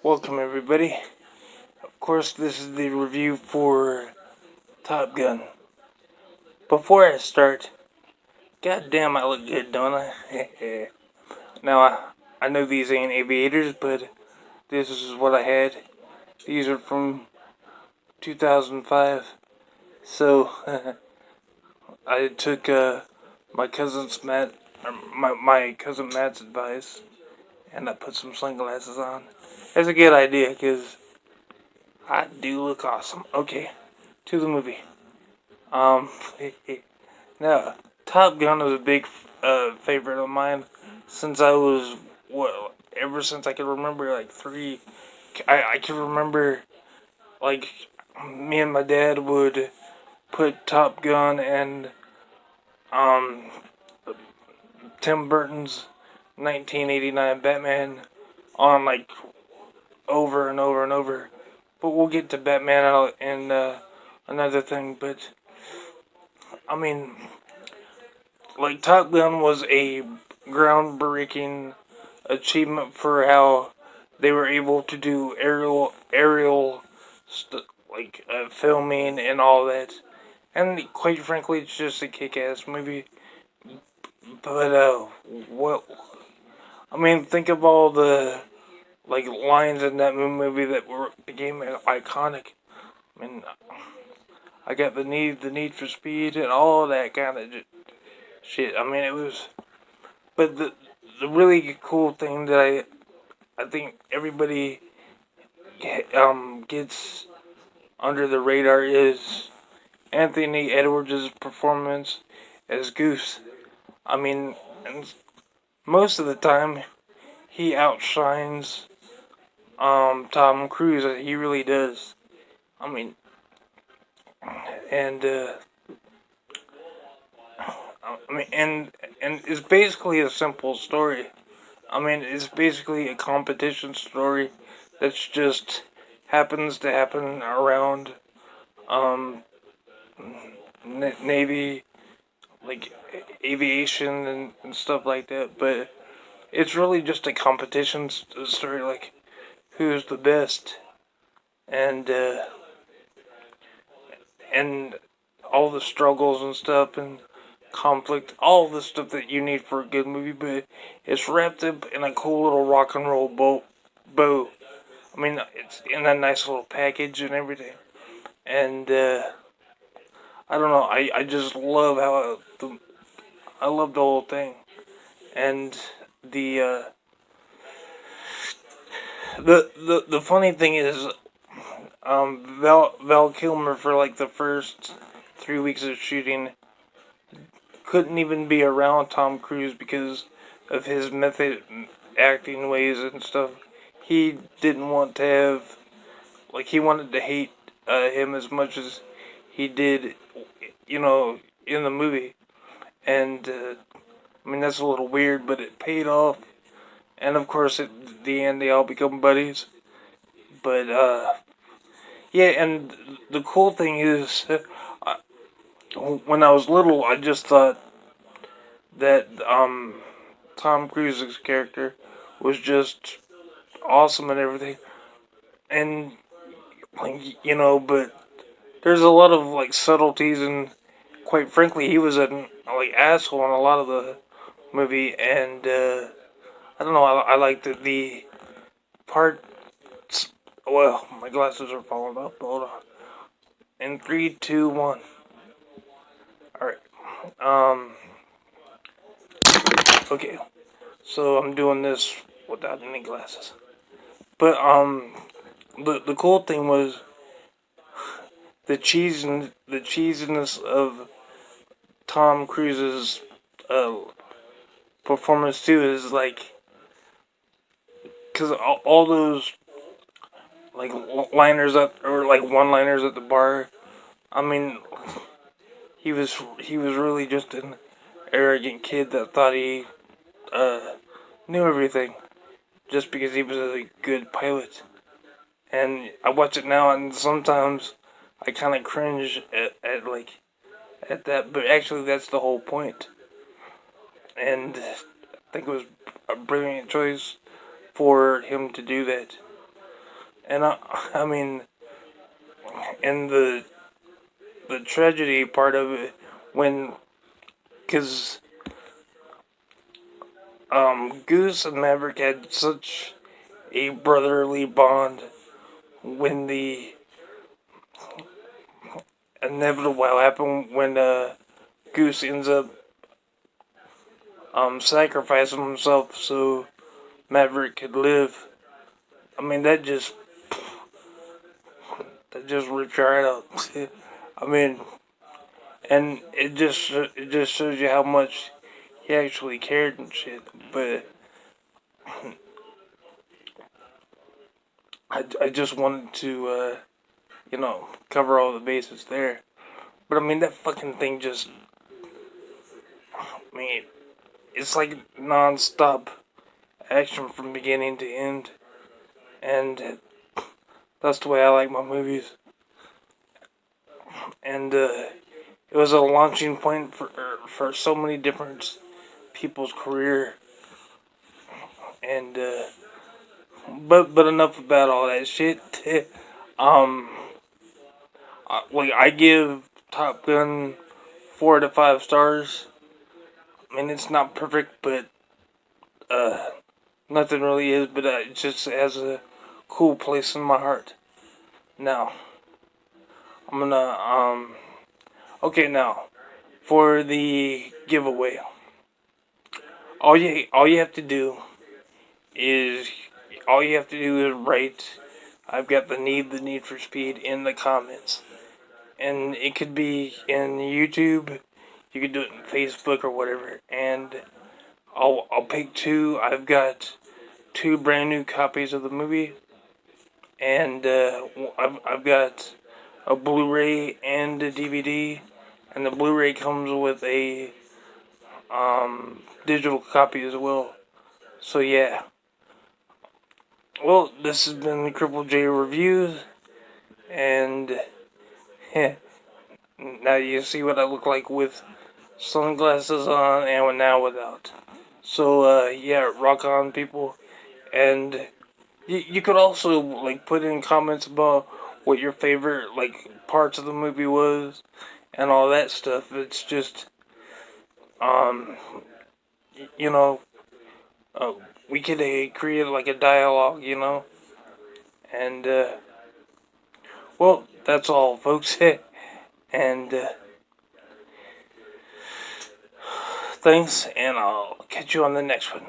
Welcome everybody. Of course, this is the review for Top Gun. Before I start, goddamn, I look good, don't I? Now, I know these ain't aviators, but this is what I had. These are from 2005. So, I took my my cousin Matt's advice, and I put some sunglasses on. That's a good idea, because I do look awesome. Okay, to the movie. Um, now, Top Gun was a big favorite of mine since I was, ever since I could remember, like, three. I can remember, like, me and my dad would put Top Gun and, um, Tim Burton's 1989 Batman on, like, over and over and over. But we'll get to Batman and another thing, but, I mean, like, Top Gun was a groundbreaking achievement for how they were able to do filming and all that. And quite frankly, it's just a kick-ass movie. But what? I mean, think of all the like lines in that movie that became iconic. I mean, I got the need for speed, and all that kind of shit. I mean, it was. But the really cool thing that I think everybody gets under the radar is Anthony Edwards' performance as Goose. I mean, and most of the time he outshines Tom Cruise. He really does. I mean, and and it's basically a simple story. I mean, it's basically a competition story that's just happens to happen around um, Navy, like aviation and stuff like that. But it's really just a competition story, like who's the best, and and all the struggles and stuff and conflict, all the stuff that you need for a good movie. But it's wrapped up in a cool little rock and roll bow. I mean, it's in a nice little package and everything. And I don't know. I just love I love the whole thing. And the the funny thing is, Val Kilmer for like the first 3 weeks of shooting couldn't even be around Tom Cruise because of his method acting ways and stuff. He didn't want to have, like, he wanted to hate him as much as he did, in the movie. And I mean, that's a little weird, but it paid off. And of course, at the end, they all become buddies. But yeah, and the cool thing is, when I was little, I just thought that Tom Cruise's character was just awesome and everything. And like, but there's a lot of like subtleties, and quite frankly, he was an like asshole in a lot of the movie. And I don't know. I like the part. Well, my glasses are falling off. Hold on. In three, two, one. All right. Okay. So I'm doing this without any glasses. But the cool thing was the cheesiness of Tom Cruise's uh, performance too is like, because all those like liners or like one liners at the bar. I mean, he was really just an arrogant kid that thought he uh, knew everything just because he was a good pilot. And I watch it now, and sometimes I kind of cringe at that, but actually that's the whole point. And I think it was a brilliant choice for him to do that. And I mean, and the tragedy part of it, when, cause Goose and Maverick had such a brotherly bond when the inevitable happened when Goose ends up sacrificing himself so Maverick could live. I mean that just ripped your heart out. I mean, and it just shows you how much he actually cared and shit. But I just wanted to cover all the bases there. But I mean that fucking thing just, I mean, it's like non-stop action from beginning to end, and that's the way I like my movies. And it was a launching point for so many different people's career. And but enough about all that shit. um, like I give Top Gun 4 to 5 stars. I mean it's not perfect, but uh, nothing really is. But it just has a cool place in my heart. Now I'm gonna okay, now for the giveaway. All you have to do is write I've got the need for speed in the comments. And it could be in YouTube, you could do it in Facebook or whatever, and I'll pick two. I've got two brand new copies of the movie, and I've got a Blu-ray and a DVD, and the Blu-ray comes with a digital copy as well. So yeah. Well, this has been the Crippled J Reviews, and now you see what I look like with sunglasses on and now without. So yeah, rock on, people, and you could also like put in comments about what your favorite like parts of the movie was and all that stuff. It's just um you know uh, we could create like a dialogue, and well, that's all, folks. And thanks, and I'll catch you on the next one.